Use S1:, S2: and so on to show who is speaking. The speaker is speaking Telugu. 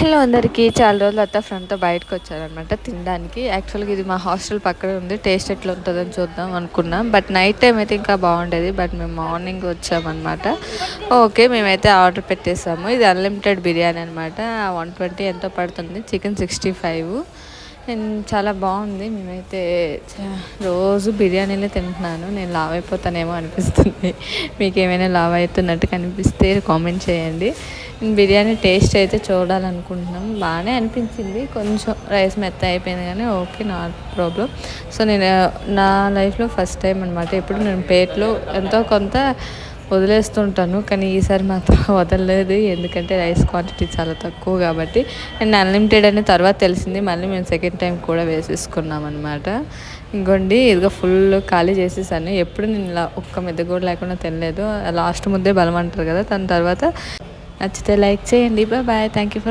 S1: హలో అందరికీ. చాలా రోజులు అత్త ఫ్రెండ్తో బయటకు వచ్చారనమాట తినడానికి. యాక్చువల్గా ఇది మా హాస్టల్ పక్కనే ఉంది. టేస్ట్ ఎట్లా ఉంటుందని చూద్దాం అనుకున్నాం. బట్ నైట్ టైం అయితే ఇంకా బాగుండేది. బట్ మేము మార్నింగ్ వచ్చామన్నమాట. ఓకే, మేమైతే ఆర్డర్ పెట్టేసాము. ఇది అన్లిమిటెడ్ బిర్యానీ అనమాట. 120 ఎంతో పడుతుంది. చికెన్ 65 అండ్ చాలా బాగుంది. మేమైతే రోజు బిర్యానీలే తింటున్నాను. నేను లావ్ అయిపోతానేమో అనిపిస్తుంది. మీకు ఏమైనా లావ్ అవుతున్నట్టు కనిపిస్తే కామెంట్ చేయండి. బిర్యానీ టేస్ట్ అయితే చూడాలనుకుంటున్నాం. బాగానే అనిపించింది. కొంచెం రైస్ మెత్త అయిపోయింది కానీ ఓకే, నాట్ ప్రాబ్లం. సో నేను నా లైఫ్లో ఫస్ట్ టైం అనమాట. ఎప్పుడు నేను ప్లేట్లో ఎంతో కొంత వదిలేస్తుంటాను, కానీ ఈసారి మాత్రం వదలలేదు. ఎందుకంటే రైస్ క్వాంటిటీ చాలా తక్కువ కాబట్టి. అండ్ అన్లిమిటెడ్ అని తర్వాత తెలిసింది. మళ్ళీ మేము సెకండ్ టైం కూడా వేసేసుకున్నాం అనమాట. ఇంకోండి ఇదిగో ఫుల్ ఖాళీ చేసేసాను. ఎప్పుడు నేను ఇలా ఒక్క మెద్ద కూడా లేకుండా తినలేదు. లాస్ట్ ముద్దే బలం అంటారు కదా. దాని తర్వాత నచ్చితే లైక్ చేయండి. బాయ్. Thank you for